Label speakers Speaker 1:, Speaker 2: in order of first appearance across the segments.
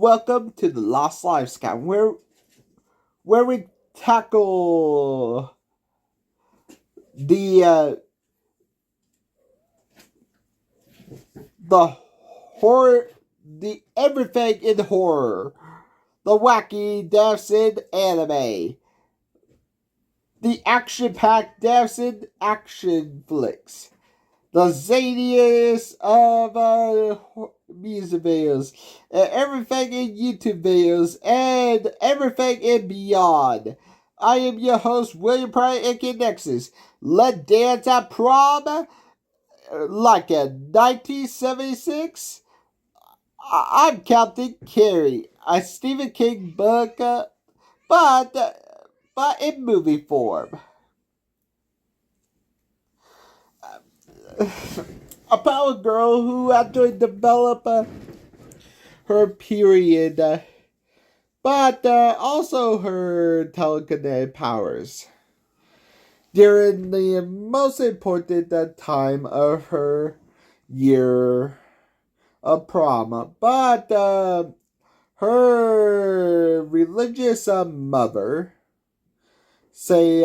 Speaker 1: Welcome to the Lost Lives Scout, where we tackle the horror, the everything in horror, the wacky deaths in anime, the action-packed deaths in action flicks, the zaniest of music videos, and everything in YouTube videos, and everything in beyond. I am your host, William Prouty, aka Nexus. Let's dance at prom like a 1976. I'm Captain Carrie, a Stephen King book, but in movie form. About a girl who actually developed her period, but also her telekinetic powers during the most important time of her year of prom. But her religious mother say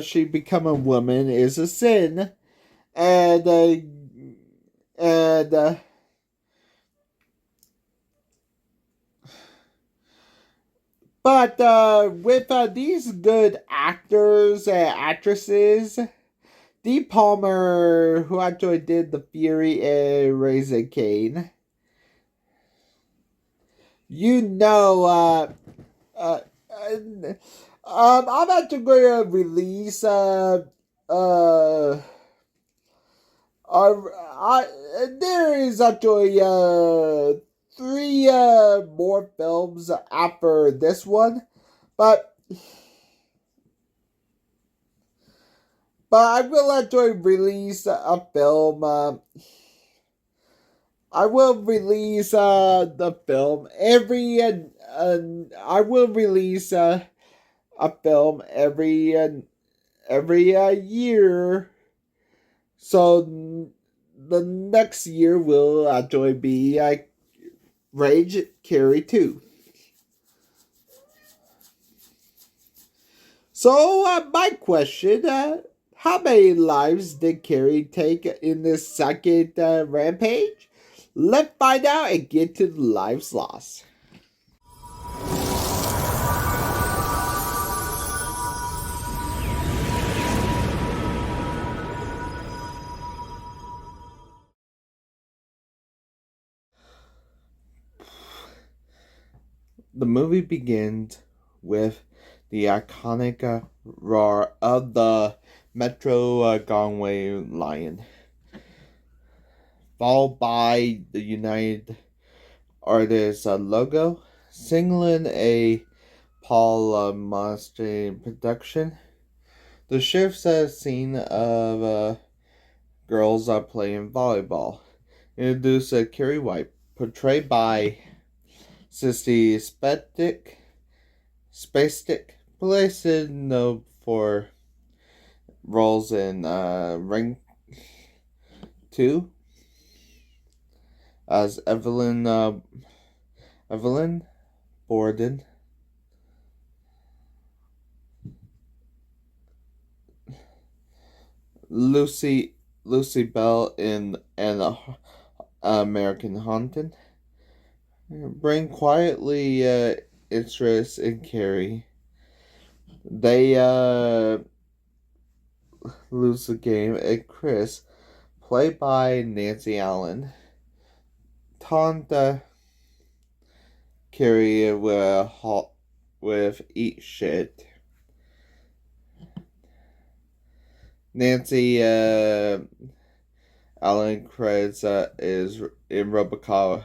Speaker 1: she become a woman is a sin, and but with these good actors and actresses, De Palma, who actually did the Fury and Raising Cain, I'm actually going to release there is actually 3 more films after this one, but I will actually release a film. I will release the film every. I will release a film every year. So the next year will actually be Rage Carrie 2. So my question, how many lives did Carrie take in this second rampage? Let's find out and get to the lives lost. The movie begins with the iconic roar of the Metro Gangway Lion, followed by the United Artists logo, singling a Paul Monster production. The shifts scene of girls playing volleyball. Introduce Carrie White, portrayed by Sissy Spacek, placed known for roles in Ring 2 as Evelyn Borden, Lucy Bell in an American Haunted. Bring quietly interest in Carrie. They lose the game, and Chris, played by Nancy Allen, taunt Carrie with eat shit. Nancy Allen credits is in RoboCop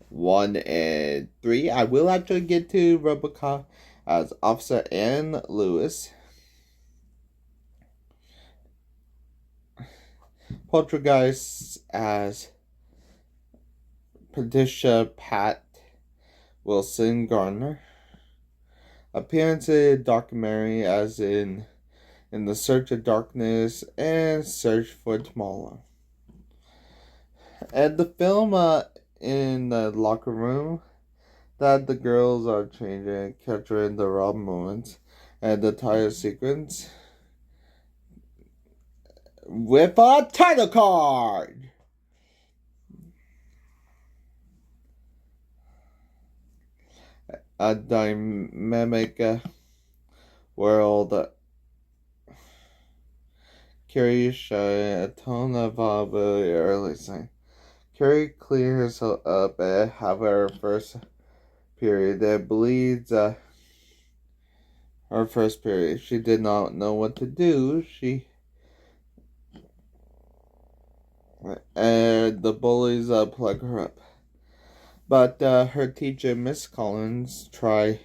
Speaker 1: 1 and 3. I will actually get to RoboCop as Officer Ann Lewis. Poltergeist as Patricia Pat Wilson Garner. Appearance in documentary as in The Search of Darkness and Search for Tomorrow. And the film in the locker room that the girls are changing, capturing the raw moments and the entire sequence with a title card. A dynamic world. Carrie showing a ton of vulnerability early sign. Carrie clears herself up and have her first period that bleeds her first period. She did not know what to do. And the bullies plug her up. But her teacher, Miss Collins, tried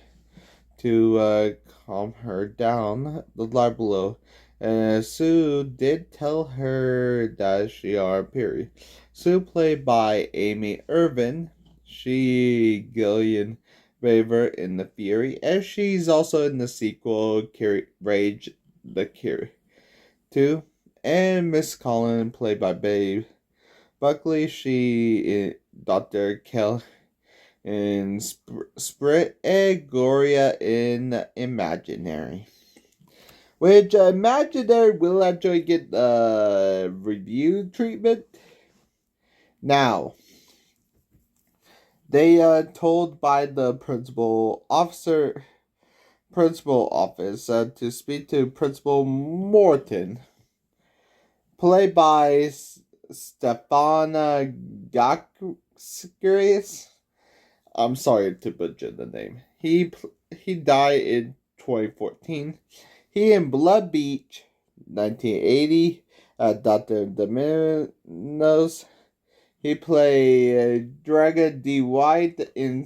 Speaker 1: to calm her down the lie below. And Sue did tell her that she are period. Sue, played by Amy Irvin, she Gillian Raver in the Fury, and she's also in the sequel Carrie Rage the Carrie 2. And Miss Collins, played by Babe Buckley, she Dr. Kell in Spirit, and Gloria in Imaginary. Which Imaginary will actually get review treatment. Now, they told by the principal office to speak to Principal Morton, played by Stefana Gakris. I'm sorry to butcher the name. He died in 2014. He in Blood Beach, 1980, Dr. Domino's. He played Draga D. White in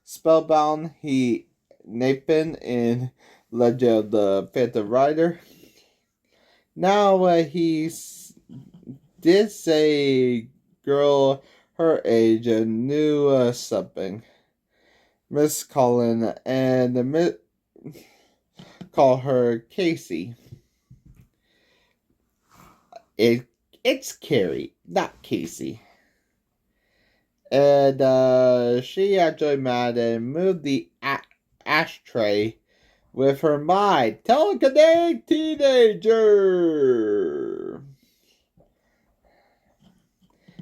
Speaker 1: Spellbound. He Nathan in Legend of the Phantom Rider. Now he did say girl her age and knew something. Miss Collin and call her Casey. It's Carrie, not Casey. And she actually mad and moved the ashtray with her mind. Telekinetic teenager.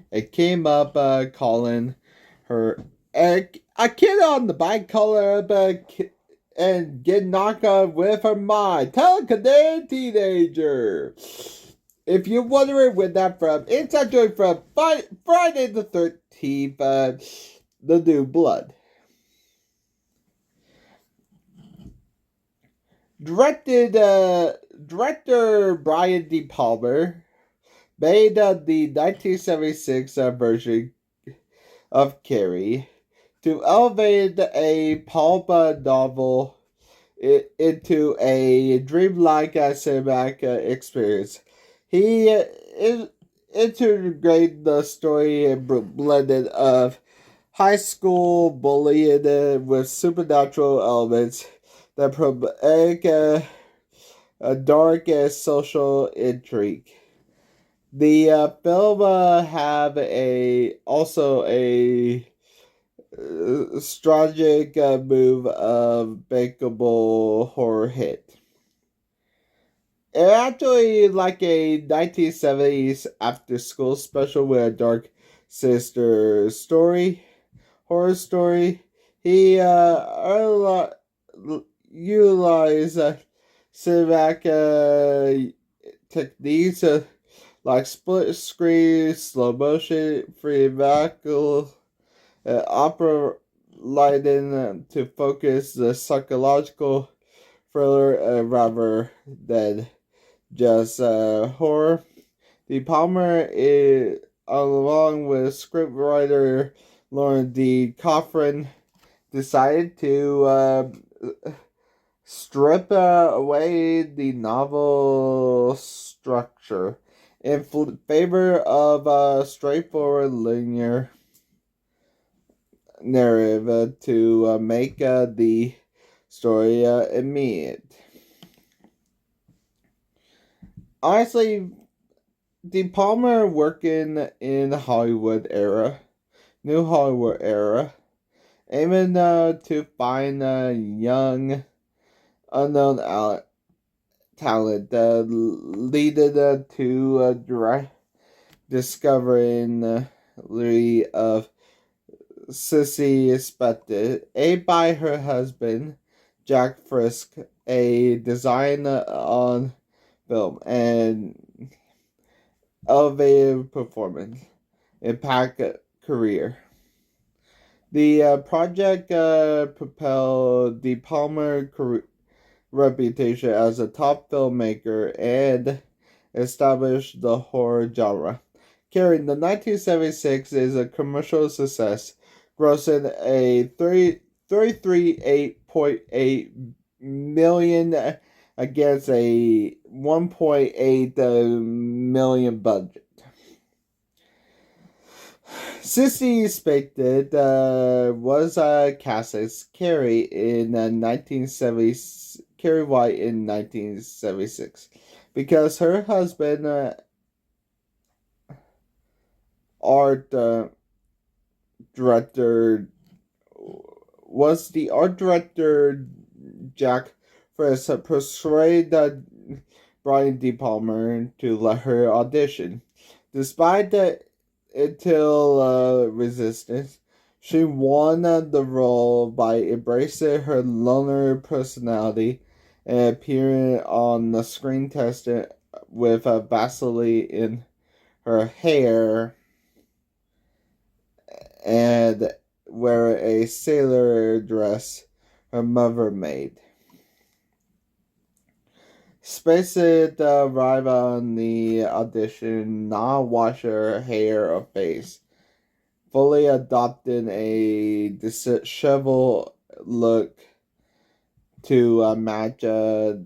Speaker 1: It came up calling her a kid on the bike color and get knocked out with her mind. Telekinetic teenager. If you're wondering where that's from, it's actually from Friday the 13th, The New Blood. Director Brian De Palma made the 1976 version of Carrie to elevate a pulp novel into a dreamlike cinematic experience. He integrated the story and blended of high school bullying with supernatural elements that provoke a dark social intrigue. The film have also a strategic move of bankable horror hit. It's actually like a 1970s after-school special with a dark sister horror story. He utilized cinematic techniques like split screen, slow motion, free vehicle, opera lighting to focus the psychological thriller rather than just horror. De Palma is, along with scriptwriter Lauren D. Coffrin, decided to strip away the novel structure in favor of a straightforward linear narrative to make the story immediate. Honestly, De Palma working in the Hollywood era New Hollywood era, aiming to find a young, unknown talent leading to direct discovering of Sissy Spector, aided by her husband, Jack Frisk, a designer on film, and elevated performance, impact career. The project propelled De Palma's reputation as a top filmmaker and established the horror genre. Carrie, the 1976 is a commercial success, grossing a 33.8 million against a 1.8 million budget. Sissy Spector was cast as Carrie in 1970. Carrie White in 1976, because her husband, art director, was the art director Jack Frisk persuaded Brian De Palma to let her audition. Despite the initial resistance, she won the role by embracing her loner personality and appearing on the screen testing with a Vaseline in her hair and wear a sailor dress her mother made. Spaced arrived on the audition, not wash her hair or face, fully adopting a disheveled look to match the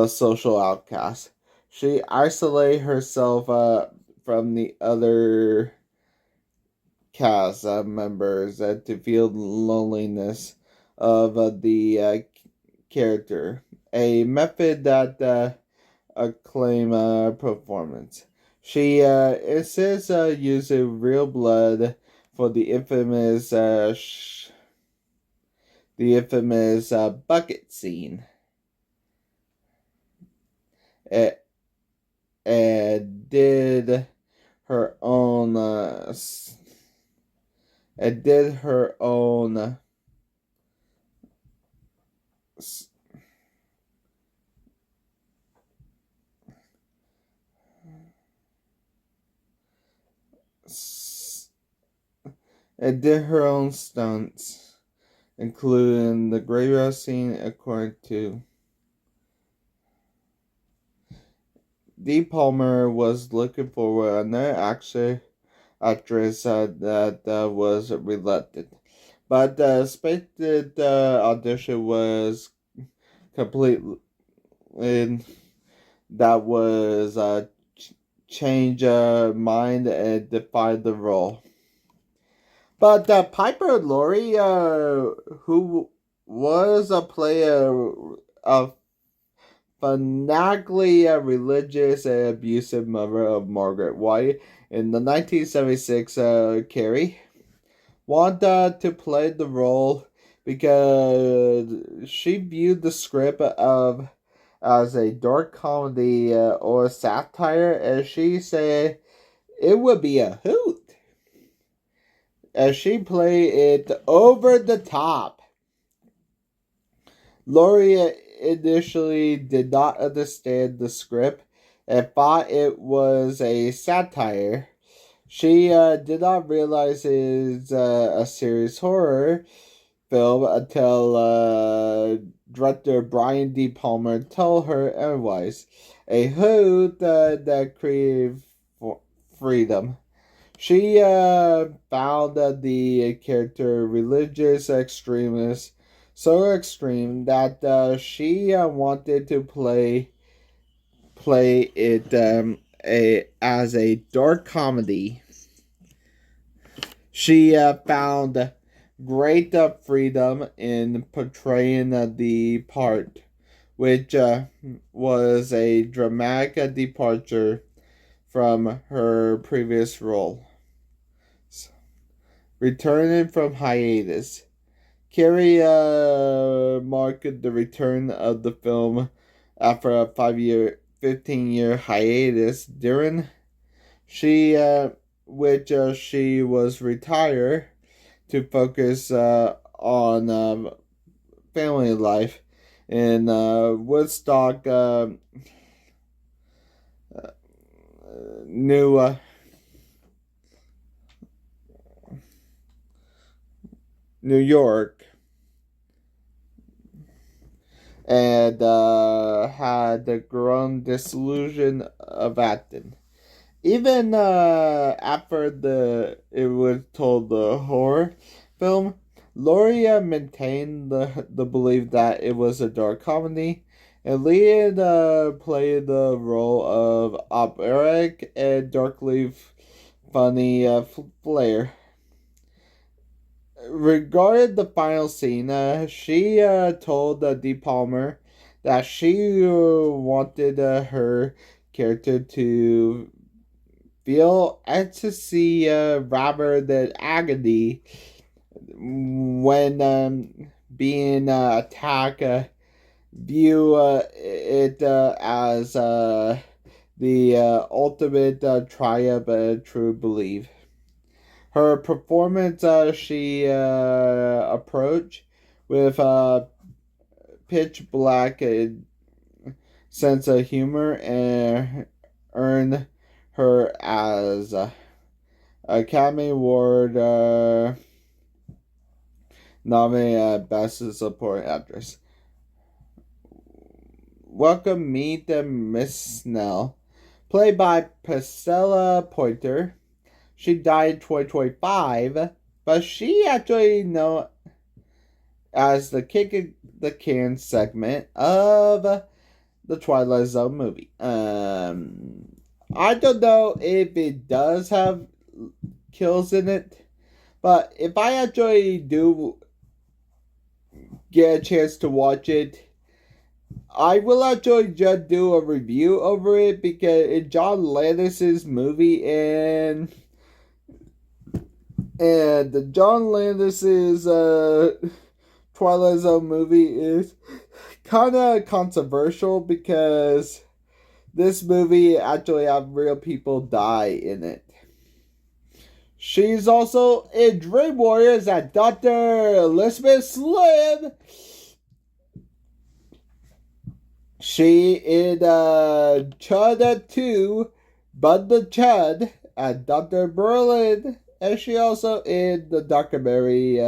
Speaker 1: social outcast. She isolated herself from the other cast members to feel the loneliness of the character, a method that acclaimed performance. She insists using real blood for the infamous bucket scene. And did her own it did her own it did her own stunts, including the graveyard scene, according to De Palma was looking for another actress that was reluctant. But the expected audition was complete, and that was change mind and defy the role. But Piper Laurie, who was a player of fanatically religious and abusive mother of Margaret White in the 1976 Carrie, wanted to play the role because she viewed the script as a dark comedy or satire, and she said it would be a hoot as she played it over the top. Laurie initially did not understand the script and thought it was a satire. She did not realize it's a serious horror film until director Brian De Palma told her otherwise. A hoot that created freedom. She found that the character religious extremist so extreme that she wanted to play it as a dark comedy. She found great freedom in portraying the part, which was a dramatic departure from her previous role. returning from hiatus. Carrie marked the return of the film after a 15-year hiatus, during which she was retired to focus on family life in Woodstock, New New York, and had grown disillusion of acting. Even after it was told the horror film, Laurie maintained the belief that it was a dark comedy, and Leon played the role of operatic and darkly funny flair. Regarding the final scene, she told De Palma that she wanted her character to feel ecstasy rather than agony when being attacked. View it as the ultimate triumph of true belief. Her performance, she approached with a pitch black sense of humor and earned her as Academy Award nominated Best Supporting Actress. Welcome Meet Miss Snell, played by Priscilla Pointer. She died in 2025, but she actually known as the Kick the Can segment of the Twilight Zone movie. I don't know if it does have kills in it, but if I actually do get a chance to watch it, I will actually just do a review over it, because it's John Landis's movie, and the John Landis's Twilight Zone movie is kind of controversial, because this movie actually have real people die in it. She's also in Dream Warriors as Dr. Elizabeth Slim. She in Chud 2, Bud the Chud as Dr. Berlin. And she also in the documentary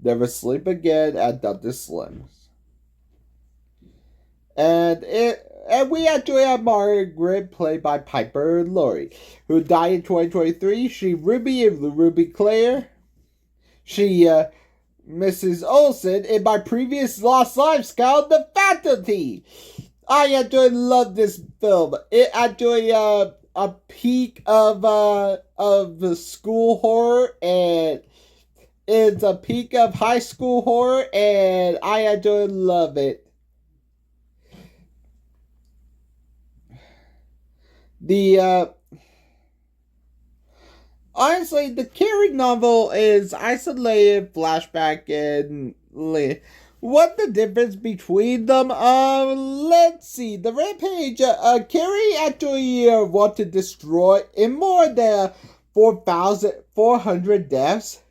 Speaker 1: Never Sleep Again at Dr. Slim's. And we actually have Margaret, played by Piper Laurie, who died in 2023. She Ruby and Ruby Claire. She Mrs. Olsen in my previous Lost Lives called The Faculty. I actually love this film. It actually a peak of the school horror, and it's a peak of high school horror, and I actually love it. Honestly, the Carrie novel is isolated flashback and what the difference between them? Let's see. The Rampage, Carrie actually want to destroy in more than 4,400 deaths.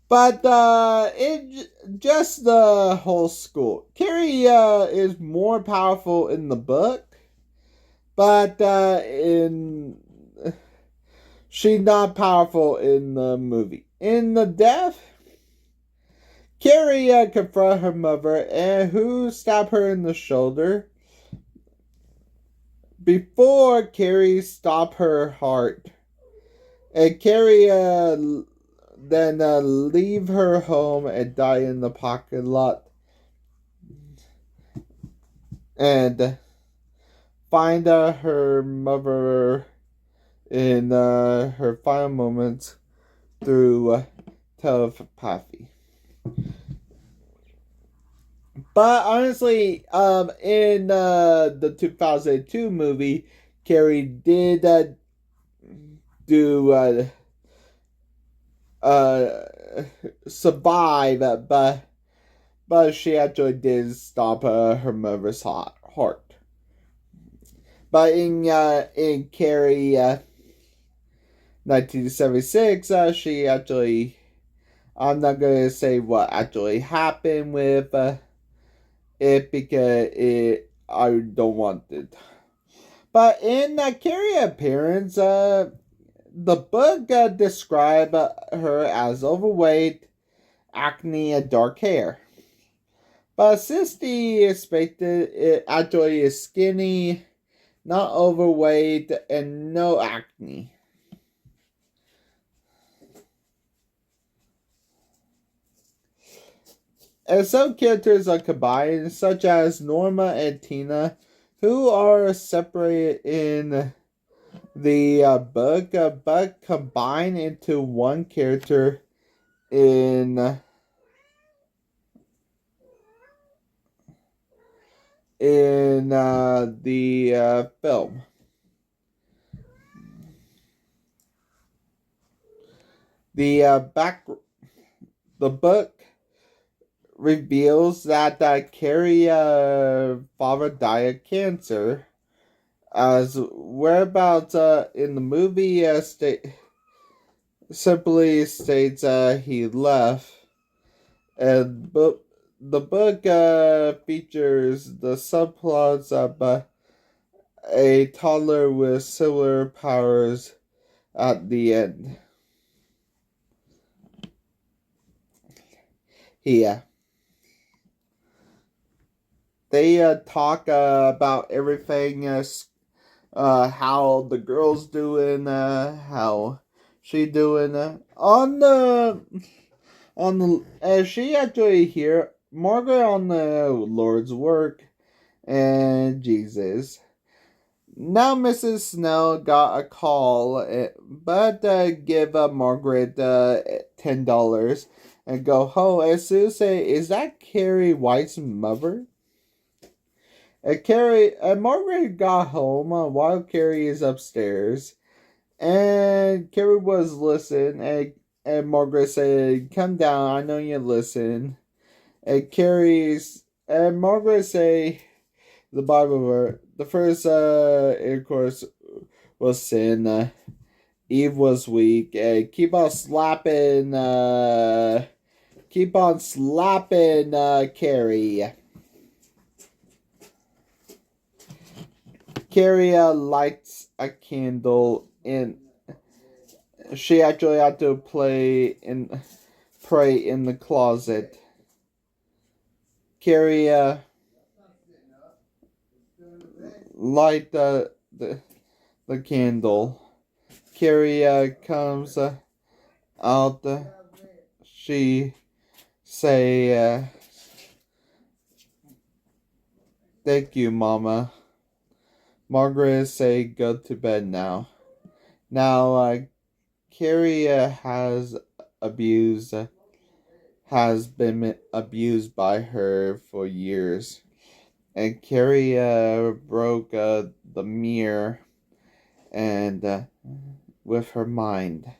Speaker 1: But it just the whole school. Carrie is more powerful in the book, but she's not powerful in the movie. In the death, Carrie confronted her mother, who stabbed her in the shoulder. Before Carrie stopped her heart, and Carrie then leave her home and die in the parking lot, and find her mother in her final moments through telepathy. But honestly, in the 2002 movie, Carrie did do survive, but she actually did stop her mother's heart. But in Carrie 1976, she actually, I'm not gonna say what actually happened with it because I don't want it. But in Carrie appearance, the book described her as overweight, acne, and dark hair. But since the expected, it actually is skinny, not overweight, and no acne. And some characters are combined, such as Norma and Tina, who are separated in the book, but combined into one character in the film. The book reveals that Carrie father died of cancer. As whereabouts in the movie simply states he left, and the book features the subplots of a toddler with similar powers at the end. Yeah. They talk about everything, how the girl's doing, how she doing. She actually here, Margaret on the Lord's work and Jesus. Now Mrs. Snell got a call, but give Margaret $10 and go home. And Sue say, "Is that Carrie White's mother?" Margaret got home while Carrie is upstairs, and Carrie was listening, and Margaret said, "Come down, I know you listen." And Margaret say the Bible verse. The first, of course, was sin. Eve was weak. Keep on slapping. Carrie. Carrie lights a candle in. She actually had to pray in the closet. Carrie light the candle. Carrie comes out. She say, "Thank you, Mama." Margaret say, "Go to bed now." Now, Carrie has been abused by her for years. And Carrie broke the mirror and with her mind.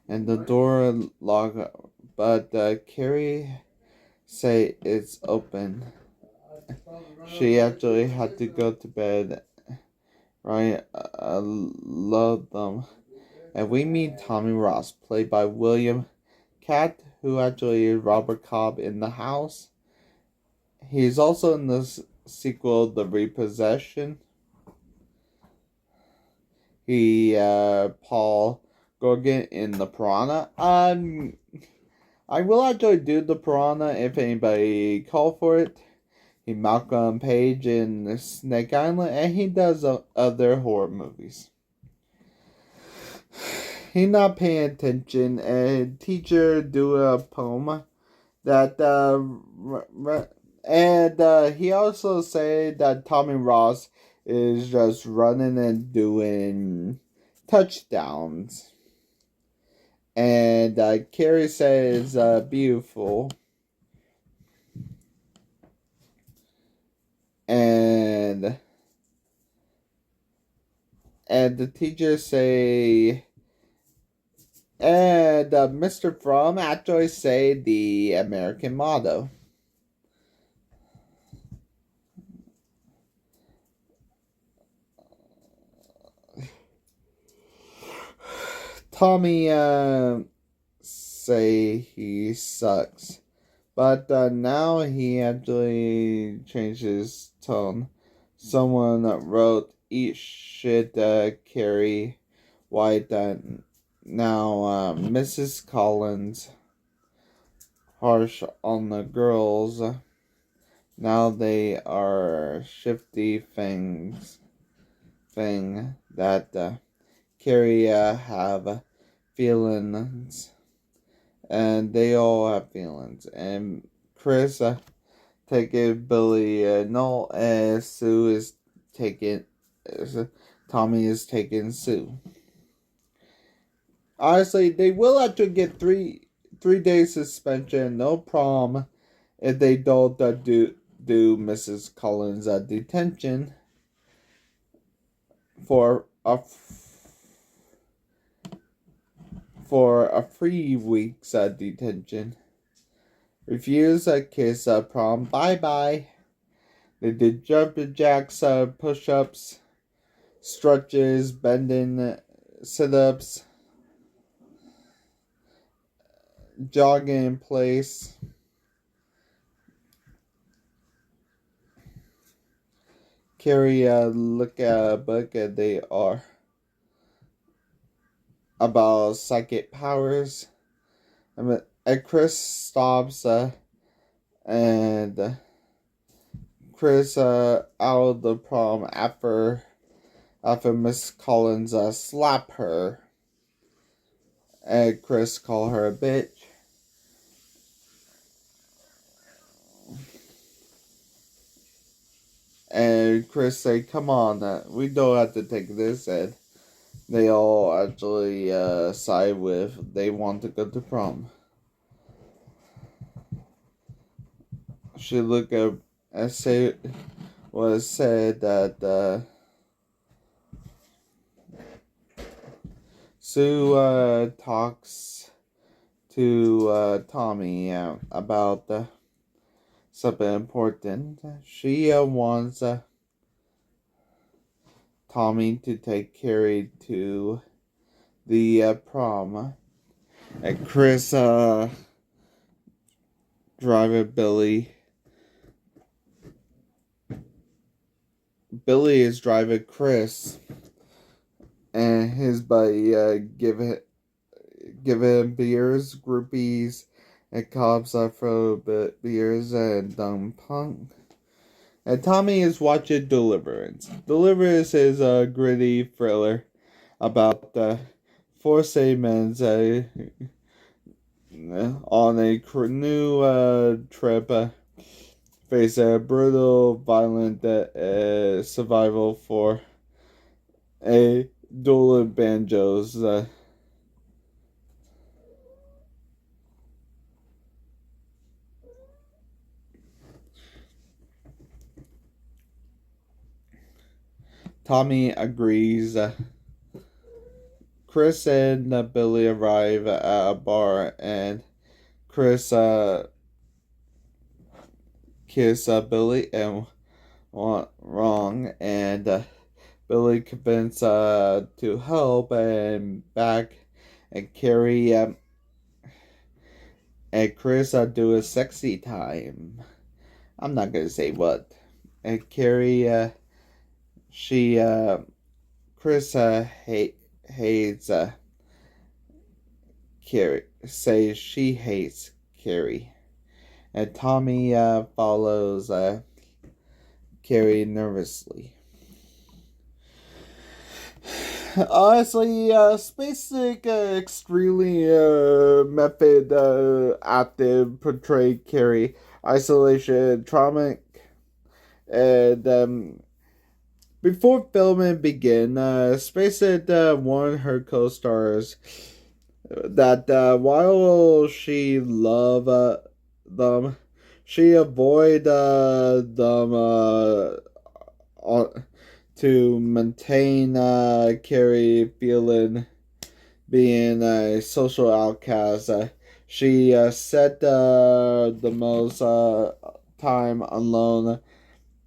Speaker 1: And the door locked, but Carrie say it's open. She actually had to go to bed. Right? I love them. And we meet Tommy Ross, played by William Catt, who actually is Robert Cobb in The House. He's also in the sequel, The Repossession. He, Paul Gorgon in The Piranha. I will actually do The Piranha if anybody call for it. He Malcolm Page in Snake Island, and he does other horror movies. He not paying attention, and teacher do a poem that and he also said that Tommy Ross is just running and doing touchdowns, and Carrie says beautiful, and the teacher say And Mr. Prom actually say the American motto. Tommy say he sucks, but now he actually changed his tone. Someone wrote, "Eat shit, Carrie White." Now Mrs. Collins harsh on the girls. Now they are shifty things. Thing that Carrie have feelings, and they all have feelings. And Chris taking Billy Noel, and Sue is taking Tommy is taking Sue. Honestly, they will actually get 3 days suspension, no prom, if they don't do Mrs. Collins detention for a 3 weeks detention. Refuse a kiss prom. Bye bye. They did jumping jacks, push-ups, stretches, bending, sit-ups, jogging in place. Carrie look at a book, and they are about psychic powers. And Chris stops and Chris out of the prom after Miss Collins slap her, and Chris call her a bitch. And Chris say, "Come on, we don't have to take this." And they all actually side with they want to go to prom. She looked up and said that Sue talks to Tommy about something important. She wants Tommy to take Carrie to the prom. And Chris driving Billy. Billy is driving Chris, and his buddy give him beers, groupies, and cops throw beers and dumb punk. And Tommy is watching Deliverance. Deliverance is a gritty thriller about 4 sane men on a new trip face a brutal, violent survival for a duel of banjos. Tommy agrees. Chris and Billy arrive at a bar, and Chris kiss Billy and wrong, and Billy convinced to help and back, and Carrie and Chris do a sexy time. I'm not gonna say what. And Carrie Chris hates Carrie. Says she hates Carrie. And Tommy follows Carrie nervously. Honestly, Spacek extremely method active portrayed Carrie isolation, traumatic, and before filming began, Spacek warned her co-stars that while she loved them, she avoid them to maintain Carrie feeling being a social outcast. She spent the most time alone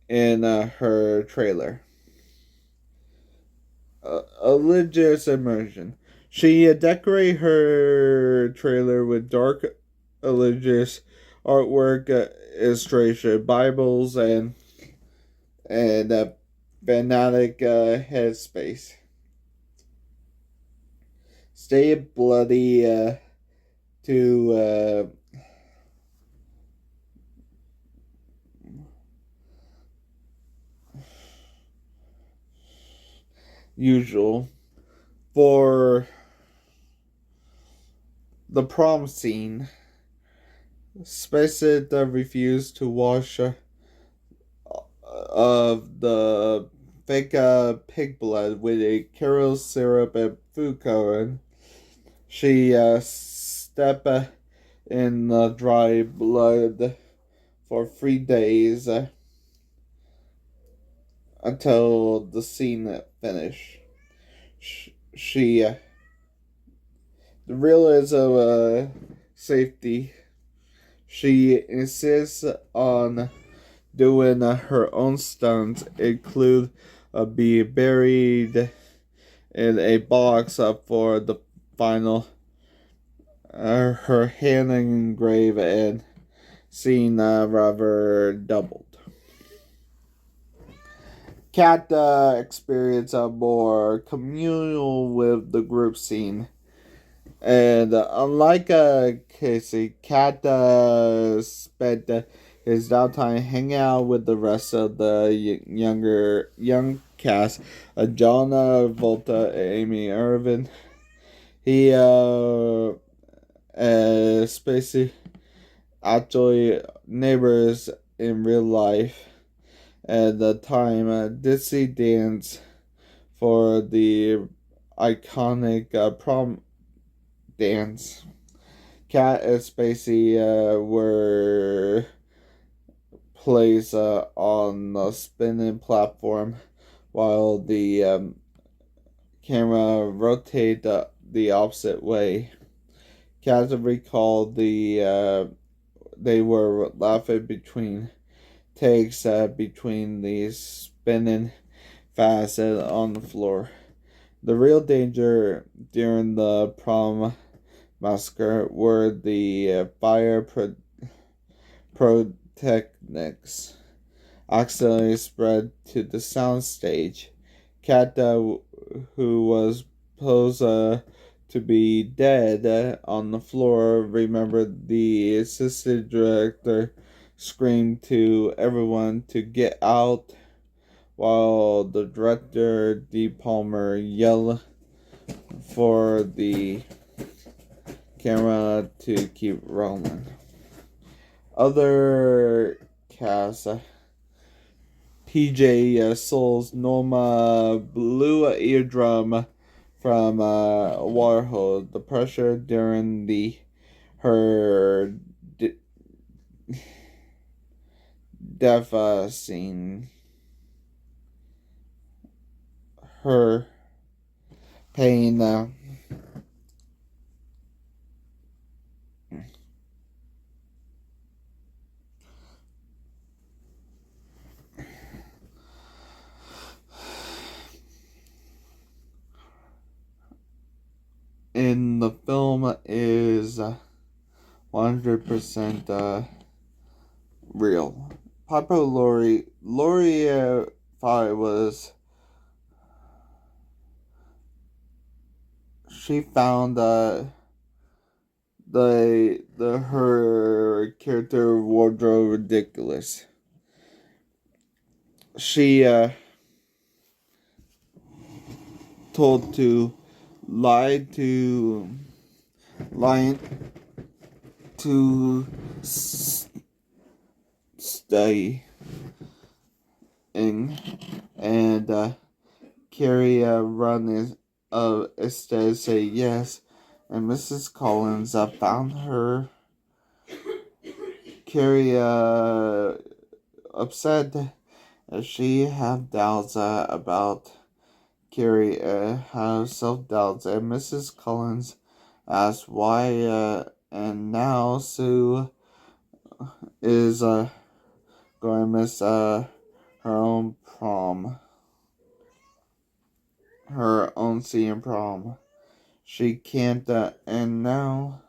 Speaker 1: in her trailer. A religious immersion. She decorated her trailer with dark religious artwork, illustration, Bibles, and fanatic headspace. Stay bloody to usual for the prom scene. Spacek refused to wash of the fake pig blood with a carob syrup and food coloring. She stepped in the dry blood for 3 days until the scene finished. She the realism of safety. She insists on doing her own stunts, include be buried in a box for the final. Her hand engraved and scene rather doubled. Kat experienced more communal with the group scene. And unlike Casey, Kat spent his downtime hanging out with the rest of the young cast, John Volta, Amy Irvin. He Spacey actually neighbors in real life. At the time, Dixie dance for the iconic prom dance. Kat and Spacey were placed on the spinning platform while the camera rotated the opposite way. Kat recalled they were laughing between takes between these spinning fast on the floor. The real danger during the prom massacre were the fire pyrotechnics accidentally spread to the soundstage. Kat, who was supposed to be dead on the floor, remembered the assistant director screamed to everyone to get out, while the director De Palma yelled for the camera to keep rolling. Other cast, TJ Souls Norma blew an eardrum from a water hose. The pressure during her death scene. Her pain in the film is 100% real. Papa Lori was she found her character wardrobe ridiculous. She told to lie to stay in, and Carrie run instead say yes, and Mrs. Collins found her. Carrie upset as she had doubts about Carrie have self-doubts, and Mrs. Collins asks why, and now Sue is going to miss her own prom, her own senior prom. She can't, and now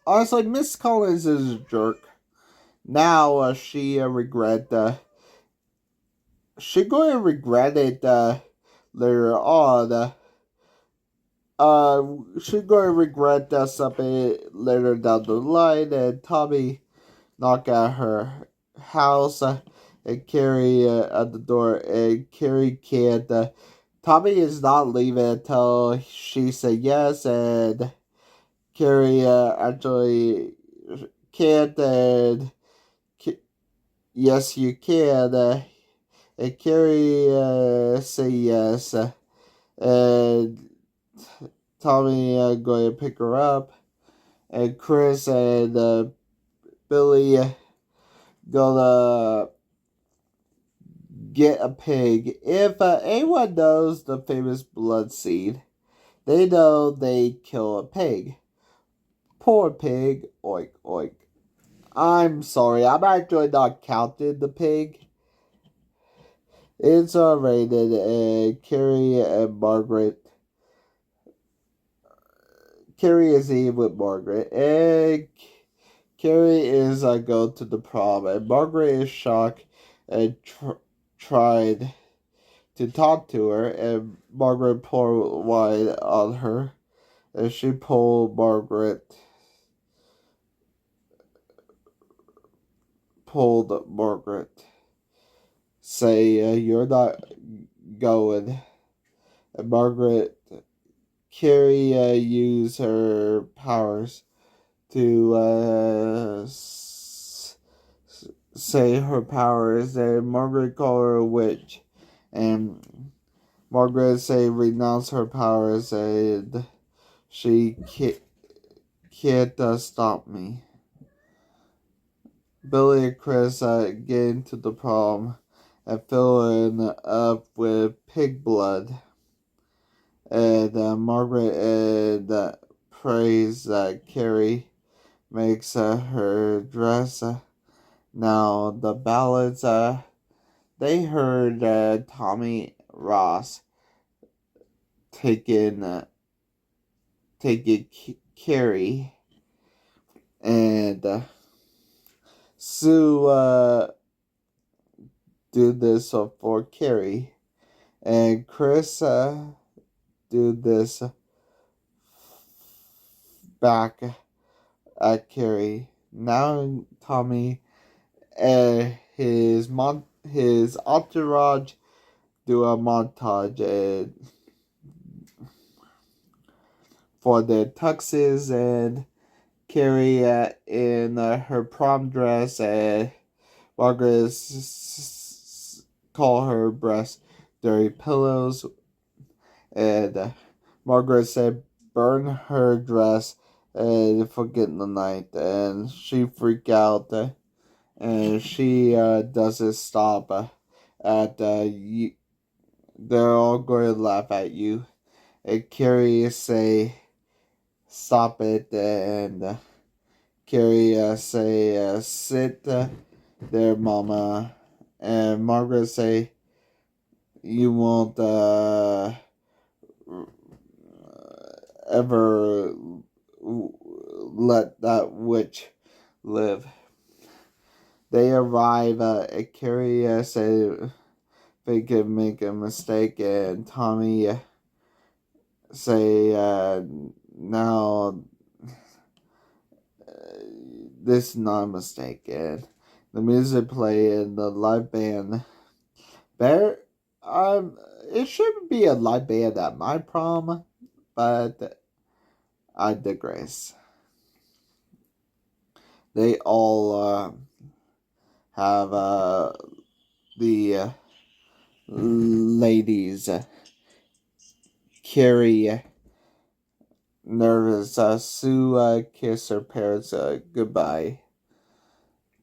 Speaker 1: honestly, Miss Collins is a jerk. Now she she going to regret it later on. She's going to regret something later down the line, and Tommy knock at her house and Carrie at the door, and Carrie can't. Tommy is not leaving until she said yes, and Carrie actually can't, and yes, you can. And Carrie say yes, and Tommy going to pick her up, and Chris and Billy gonna get a pig. If anyone knows the famous blood seed, they know they kill a pig. Poor pig, oink oink. I'm sorry, I'm actually not counting the pig. It's R-rated, and Carrie and Margaret. Carrie is eating with Margaret, and Carrie is go to the prom, and Margaret is shocked and tried to talk to her, and Margaret poured wine on her, and she pulled Margaret, say, you're not going, and Margaret, Carrie used her powers to say her powers, and Margaret called her a witch, and Margaret say renounce her powers, and she can't stop me. Billy and Chris get into the prom and filling up with pig blood, and Margaret and praise Carrie makes her dress. Now the ballads, they heard Tommy Ross taking Carrie, and Sue do this for Carrie, and Chris do this back at Carrie. Now Tommy and his entourage do a montage for their tuxes, and Carrie in her prom dress, and Margaret call her breast dirty pillows, and Margaret said burn her dress and forget the night, and she freak out, and she doesn't stop at you. They're all going to laugh at you, and Carrie say stop it, and Carrie say sit there, mama, and Margaret say you won't ever let that witch live. They arrive at Carrie say they could make a mistake, and Tommy say now this is not a mistake, and the music play and the live band. It shouldn't be a live band at my prom, but I digress. They all have the ladies Carrie nervous. Sue kiss her parents goodbye.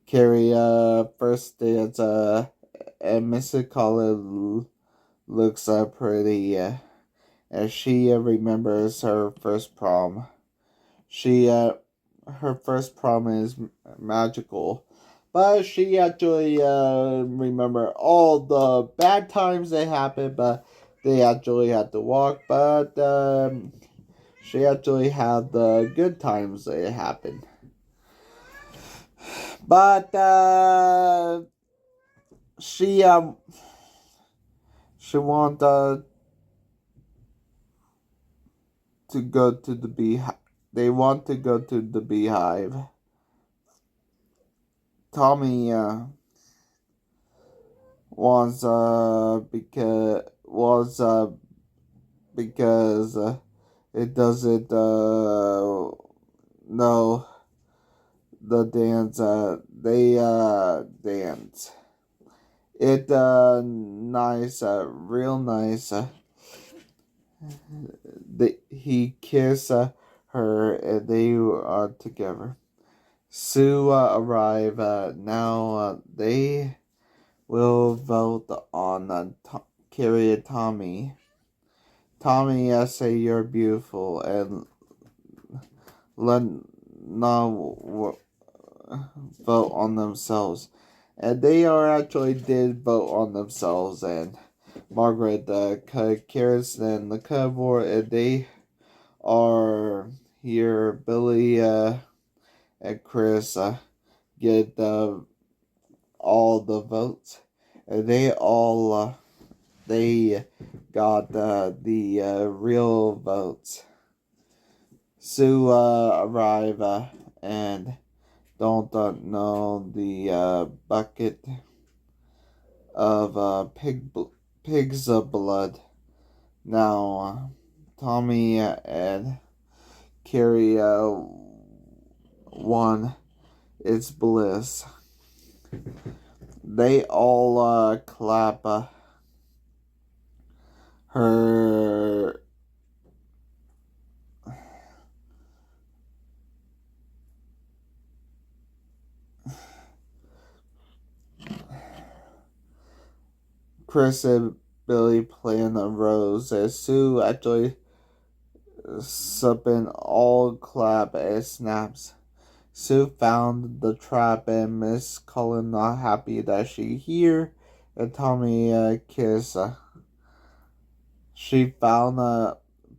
Speaker 1: Carrie first dance and Mrs. Collins looks pretty as she remembers her first prom. She her first prom is magical, but she actually remember all the bad times that happened, but they actually had to walk. But she actually had the good times that happened. But she want to go to the beehive. They want to go to the beehive. Tommy wants because it doesn't know the dance. They dance. It nice, real nice. He kiss her and they are together. Sue arrive. Now they will vote on Carrie and Tommy. Tommy say you're beautiful and let not vote on themselves. And they actually did vote on themselves, and Margaret Carrie and the cover, and they are here. Billy and Chris get all the votes, and they all they got the real votes. Sue arrive and don't know the bucket of pig's blood. Now Tommy and Carrie won its bliss. They all clap her Chris and Billy playing a rose as Sue actually supping all clap and snaps. Sue found the trap and Miss Cullen not happy that she here and Tommy kiss. She found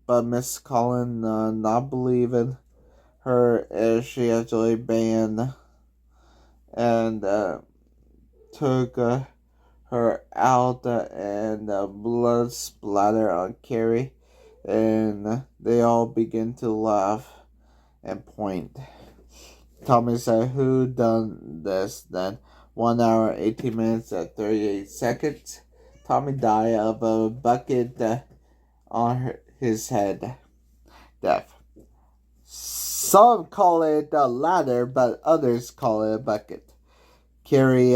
Speaker 1: but Miss Cullen not believing her as she actually banned and took her out and blood splatter on Carrie, and they all begin to laugh and point. Tommy said, "Who done this then?" 1 hour, 18 minutes, 38 seconds. Tommy died of a bucket on his head. Death. Some call it a ladder, but others call it a bucket. Carrie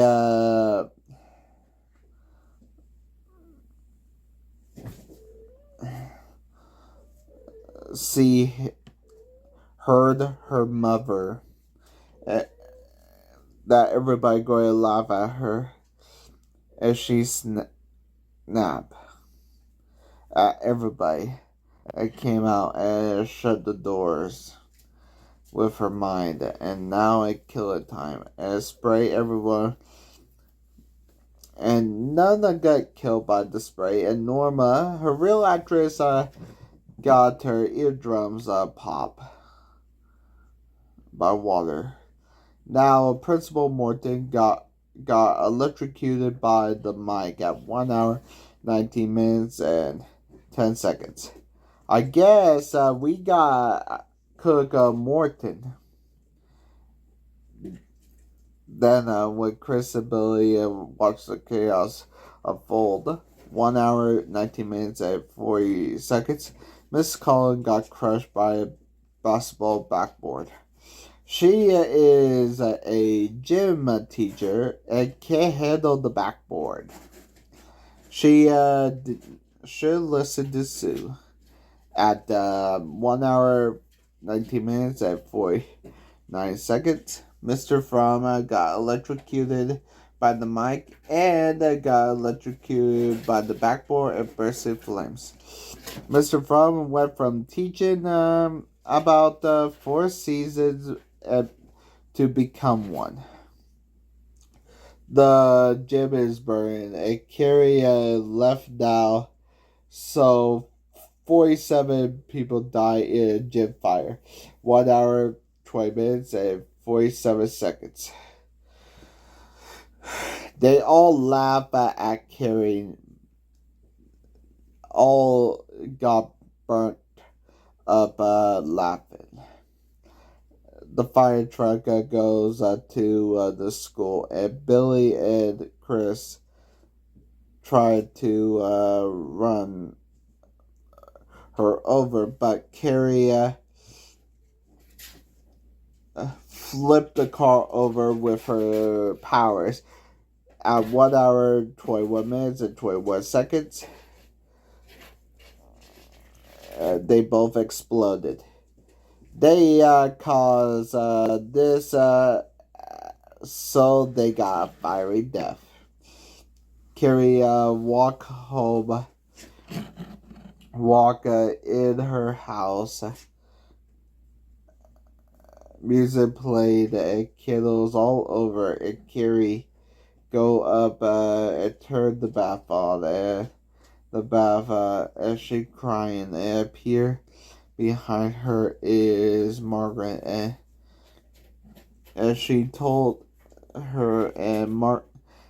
Speaker 1: heard her mother that everybody going to laugh at her as she snapped at everybody and came out and shut the doors with her mind, and now it's killer time and spray everyone, and none got killed by the spray, and Norma, her real actress, got her eardrums pop by water. Now Principal Morton got electrocuted by the mic at 1 hour, 19 minutes, and 10 seconds. I guess we got Cook Morton. Then when Chris and Billy watched the chaos unfold, 1 hour, 19 minutes, and 40 seconds, Miss Collins got crushed by a basketball backboard. She is a gym teacher and can't handle the backboard. She should listen to Sue. At 1 hour, 19 minutes, and 49 seconds, Mr. Prom got electrocuted by the mic and got electrocuted by the backboard and burst in flames. Mr. Prom went from teaching about 4 seasons to become one. The gym is burning. Carrie left now, so 47 people died in a gym fire. 1 hour, 20 minutes, and 47 seconds. They all laugh at Carrie. All got burnt up laughing. The fire truck goes to the school, and Billy and Chris try to run her over, but Carrie flipped the car over with her powers. At 1 hour, 21 minutes, and 21 seconds, they both exploded. They caused this, so they got a fiery death. Carrie walk in her house. Music played and candles all over, and Carrie go up and turn the bath on, and the bath as she crying, and appear behind her is Margaret, and she told her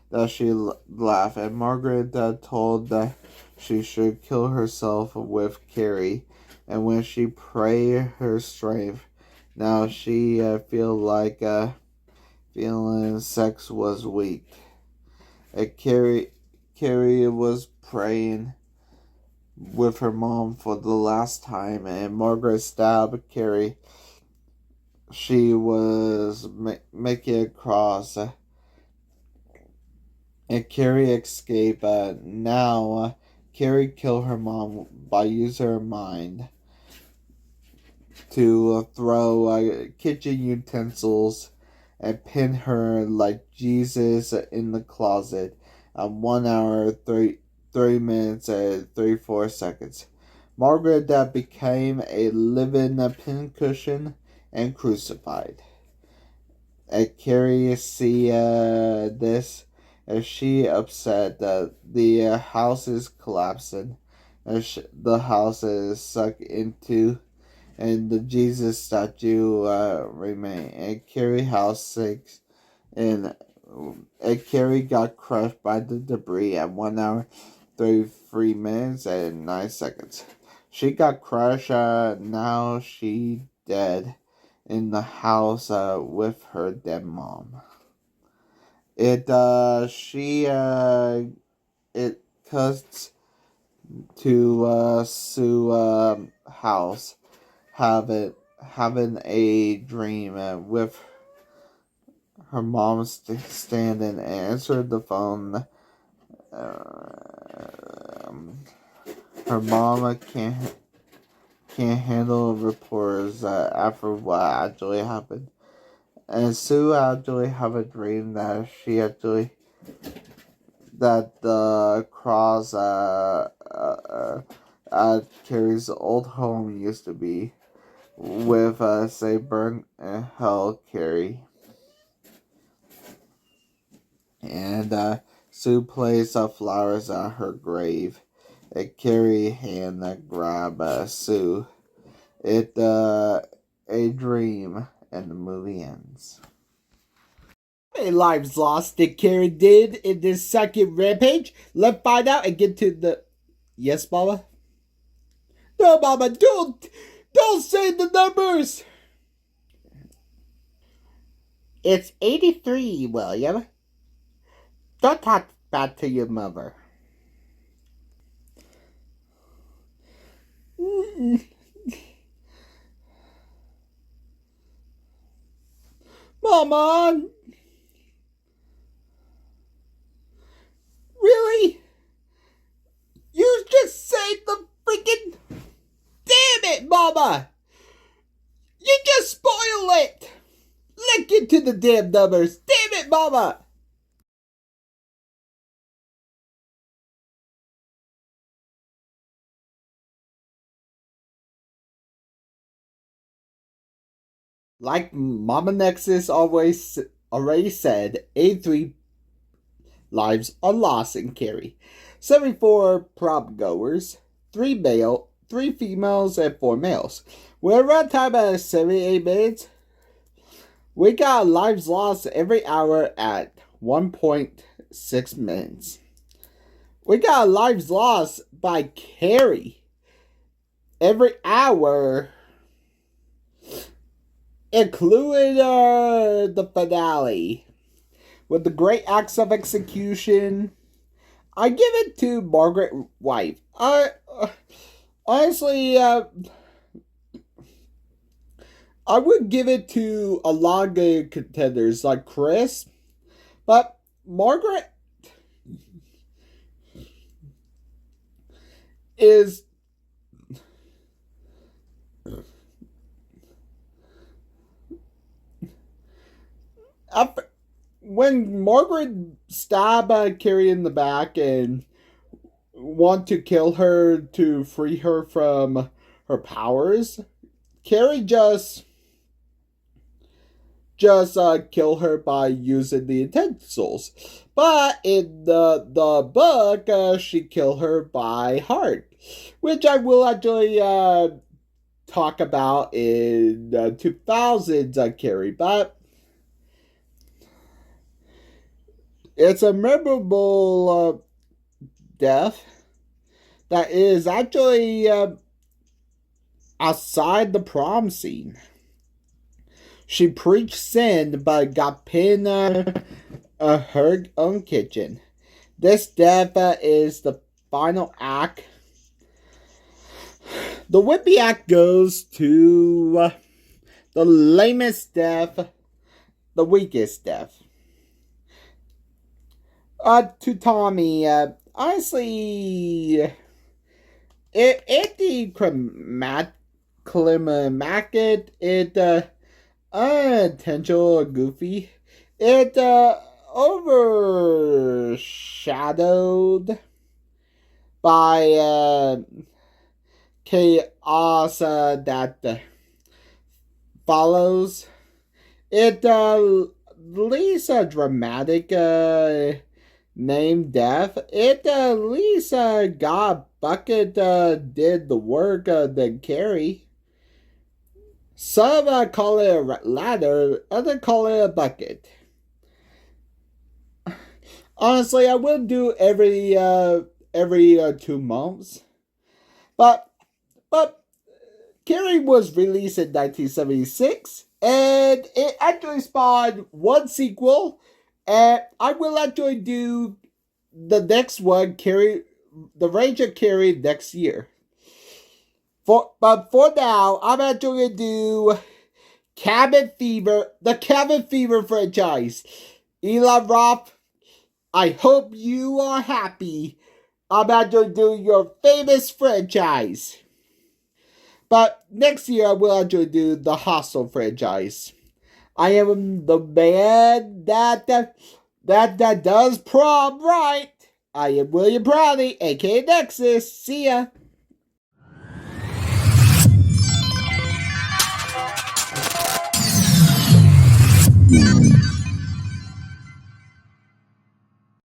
Speaker 1: that she laughed, and Margaret told that she should kill herself with Carrie, and when she prayed her strength, now she feel like feeling sex was weak. And Carrie was praying with her mom for the last time, and Margaret stabbed Carrie. She was making a cross, and Carrie escaped. Now Carrie killed her mom by using her mind to throw kitchen utensils and pin her like Jesus in the closet at 1 hour, 30 minutes, and 34 seconds. Margaret became a living pincushion and crucified. And Carrie see this, and she upset that the house is collapsing, and the house is sucked into, and the Jesus statue remain. And Carrie house sinks, and Carrie got crushed by the debris at 1 hour, 33 minutes, and 9 seconds. She got crushed. Now she dead in the house with her dead mom. It cuts to Sue house having a dream with her mom standing and answered the phone. Her mom can't handle reporters after what actually happened. And Sue actually have a dream that that the cross at Carrie's old home used to be with say burn and hell Carrie. And Sue placed flowers on her grave. And Carrie hand grab Sue. It a dream, and the movie ends.
Speaker 2: How many lives lost did Carrie did in this second rampage? Let's find out and get to the... Yes, Mama? No, Mama, don't say the numbers! It's 83, William. Don't talk bad to your mother. Mama! Really? You just say the freaking... Damn it, Mama! You just spoil it! Let's get to the damn numbers. Damn it, mama! Like Mama Nexus already said, 83 lives are lost in Carrie. 74 prom goers, 3 females, and 4 males. We're around time at 78 minutes. We got lives lost every hour at 1.6 minutes. We got lives lost by Carrie every hour, including the finale. With the great acts of execution, I give it to Margaret White. Honestly, I would give it to a lot of good contenders like Chris, but Margaret is when Margaret stabbed Carrie in the back and want to kill her to free her from her powers, Carrie just kill her by using the utensils. But in the book, she kill her by heart, which I will actually talk about in 2000s Carrie. But it's a memorable death that is actually outside the prom scene. She preached sin but got pinned her own kitchen. This death is the final act. The Whippy Act goes to the lamest death, the weakest death. To Tommy, honestly, anticlimactic, unintentional, goofy. It overshadowed by chaos that follows. It leaves a dramatic name death. It at least got Bucket did the work than Carrie. Some call it a ladder, others call it a bucket. Honestly, I will do every 2 months. But Carrie was released in 1976, and it actually spawned 1 sequel, and I will actually do the next one, Carrie, the Rage of Carrie, next year. But for now, I'm actually gonna do Cabin Fever, the Cabin Fever franchise. Eli Roth, I hope you are happy. I'm actually doing your famous franchise. But next year, I will actually do the Hostel franchise. I am the man that does prom right. I am William Prouty, aka Nexus. See ya.